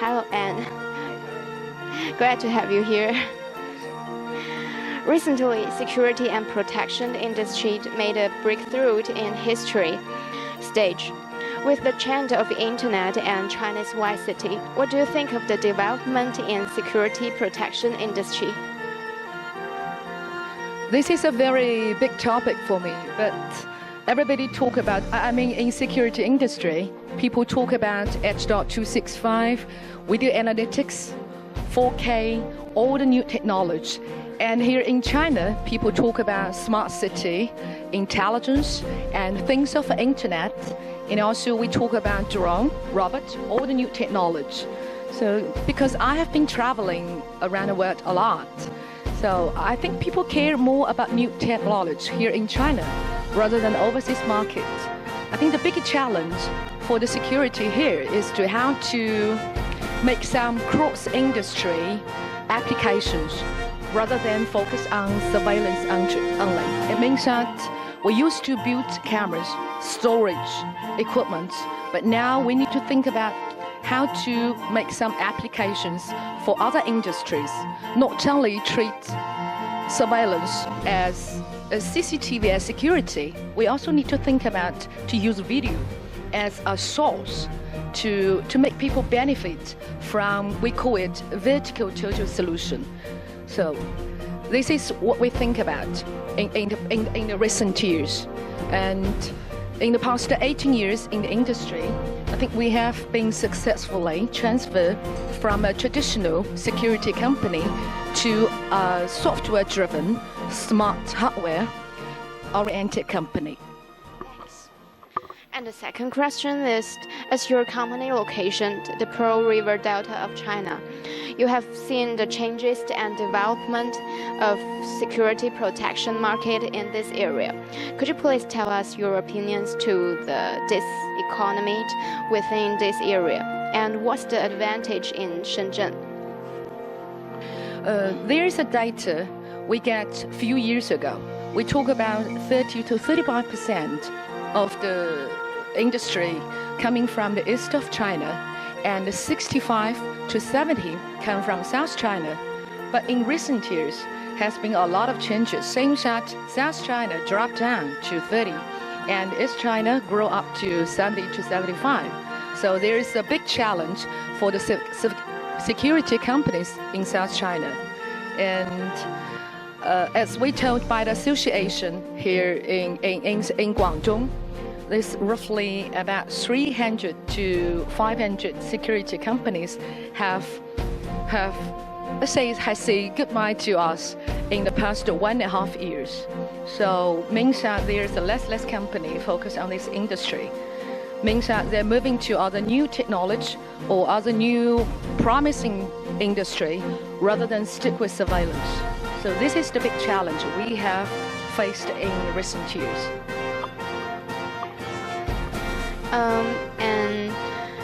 Hello, Anne. Glad to have you here. Recently, security and protection industry made a breakthrough in history stage. With the trend of the internet and China's wide city, what do you think of the development in security protection industry? This is a very big topic for me, but everybody talk about, in security industry, people talk about H.265, video analytics, 4K, all the new technology. And here in China, people talk about smart city, intelligence, and things of the internet. And also we talk about drone, robot, all the new technology. So because I have been traveling around the world a lot, so I think people care more about new technology here in China rather than overseas market. I think the big challenge for the security here is to how to make some cross-industry applications rather than focus on surveillance only. It means that we used to build cameras, storage, equipment, but now we need to think about how to make some applications for other industries, not only treat surveillance as a CCTV as security. We also need to think about to use video as a source to make people benefit from, we call it vertical total solution. So this is what we think about in the recent years. And in the past 18 years in the industry, I think we have been successfully transferred from a traditional security company to a software-driven, smart hardware-oriented company. Thanks. And the second question is, as your company located the Pearl River Delta of China, you have seen the changes and development of security protection market in this area. Could you please tell us your opinions to this economy within this area? And what's the advantage in Shenzhen? There is a data we get a few years ago. We talk about 30 to 35% of the industry coming from the east of China, and 65 to 70 come from South China. But in recent years, has been a lot of changes. Seems that South China dropped down to 30, and East China grew up to 70 to 75. So there is a big challenge for the security companies in South China. And as we told by the association here in Guangdong, there's roughly about 300 to 500 security companies have said goodbye to us in the past 1.5 years. So means that there's a less company focused on this industry. Means that they're moving to other new technology or other new promising industry rather than stick with surveillance. So this is the big challenge we have faced in recent years. And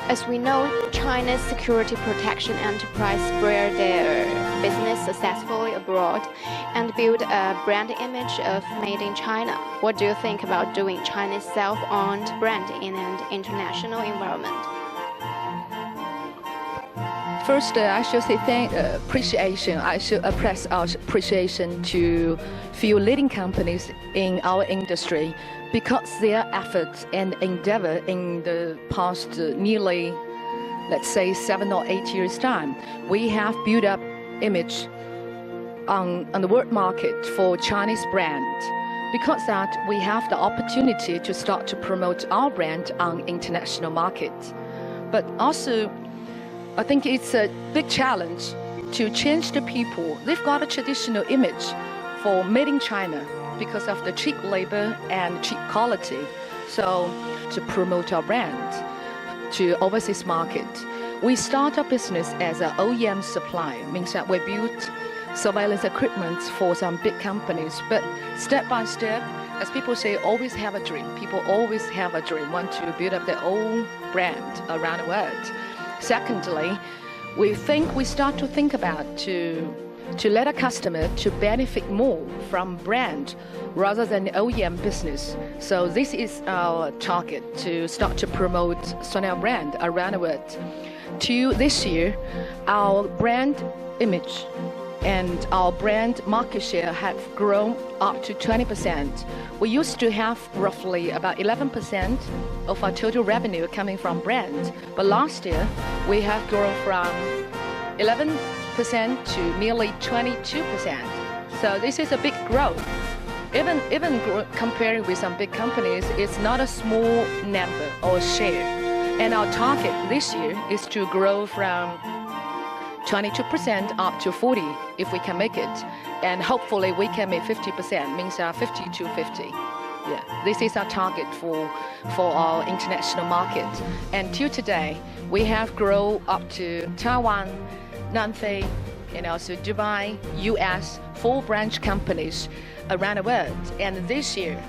as we know, China's security protection enterprise spread their business successfully abroad and build a brand image of made in China. What do you think about doing China's self-owned brand in an international environment? First, I should say appreciation. I should express our appreciation to few leading companies in our industry because their efforts and endeavor in the past nearly, let's say, 7 or 8 years' time, we have built up image on the world market for Chinese brand. Because that, we have the opportunity to start to promote our brand on international market. But also, I think it's a big challenge to change the people. They've got a traditional image for made in China because of the cheap labor and cheap quality. So to promote our brand to overseas market, we start our business as an OEM supplier, means that we build surveillance equipment for some big companies. But step by step, as people say, always have a dream. People always have a dream, want to build up their own brand around the world. Secondly, we start to think about to let a customer to benefit more from brand rather than OEM business. So this is our target, to start to promote Sunell brand around the world. to this year, our brand image and our brand market share have grown up to 20%. We used to have roughly about 11% of our total revenue coming from brand, but last year we have grown from 11% to nearly 22%. So this is a big growth. Even comparing with some big companies, it's not a small number or share. And our target this year is to grow from 22% up to 40 if we can make it. And hopefully we can make 50%, means 50 to 50. Yeah, this is our target for our international market. And till today, we have grown up to Taiwan, Nanfei, and also Dubai, US, 4 branch companies around the world. And this year,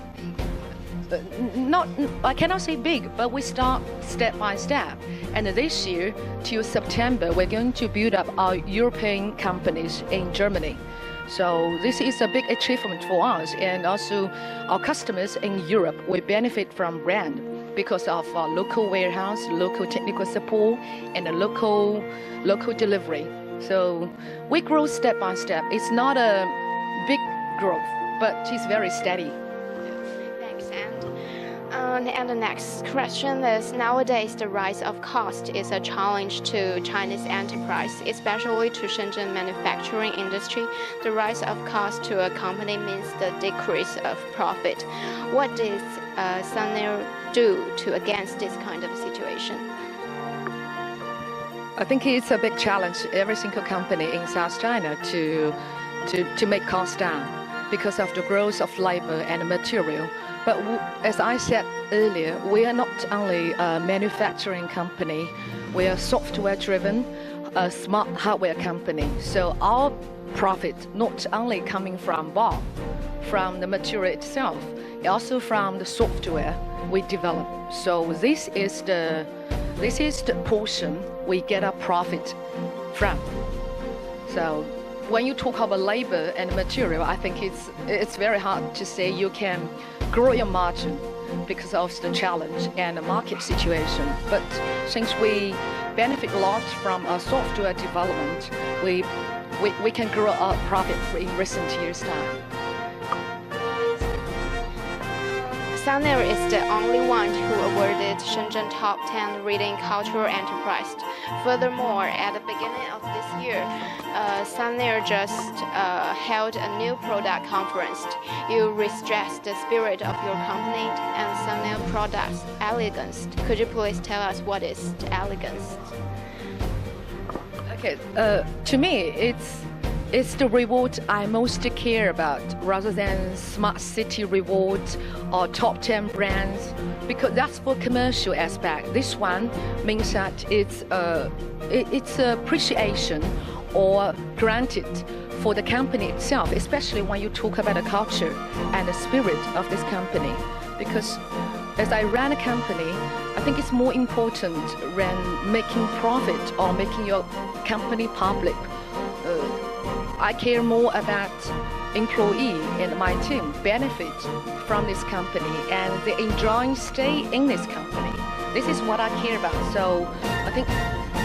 I cannot say big, but we start step by step. And this year, till September, we're going to build up our European companies in Germany. So this is a big achievement for us. And also our customers in Europe will benefit from brand because of our local warehouse, local technical support, and a local delivery. So we grow step by step. It's not a big growth, but it's very steady. Thanks, and the next question is, nowadays the rise of cost is a challenge to Chinese enterprise, especially to Shenzhen manufacturing industry. The rise of cost to a company means the decrease of profit. What does Sunell do against this kind of situation? I think it's a big challenge every single company in South China to make costs down because of the growth of labor and material. But as I said earlier, we are not only a manufacturing company, we are software-driven, a smart hardware company. So our profit not only coming from the material itself, also from the software we develop. So this is the portion we get our profit from. So when you talk about labor and material, I think it's very hard to say you can grow your margin because of the challenge and the market situation. But since we benefit a lot from our software development, we can grow our profit in recent years' time. Sunell is the only one who awarded Shenzhen Top 10 Reading Cultural Enterprise. Furthermore, at the beginning of this year, Sunell just held a new product conference. You re-stressed the spirit of your company and Sunell products, elegance. Could you please tell us what is the elegance? Okay, to me, it's the reward I most care about rather than smart city rewards or top 10 brands, because that's for commercial aspect. This one means that it's appreciation or granted for the company itself, especially when you talk about the culture and the spirit of this company. Because as I run a company, I think it's more important than making profit or making your company public. I care more about employee and my team benefit from this company and they enjoy stay in this company. This is what I care about. So I think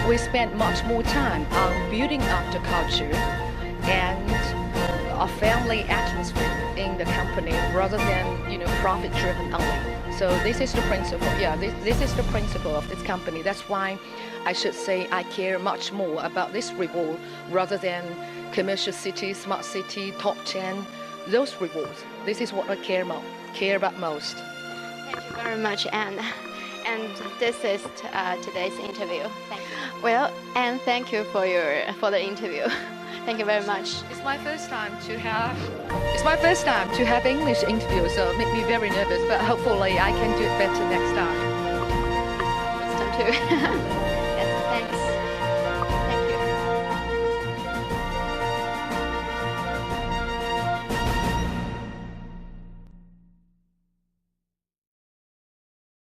we spend much more time on building up the culture and a family atmosphere in the company rather than profit driven only. So this is the principle. Yeah, this is the principle of this company. That's why I should say I care much more about this reward rather than commercial city, smart city, top 10, those rewards. This is what I care about most. Thank you very much, Anne. And this is today's interview. Thank you. Well, Anne, thank you for the interview. Thank you very much. It's my first time to have English interview, so it makes me very nervous. But hopefully, I can do it better next time. Next time too.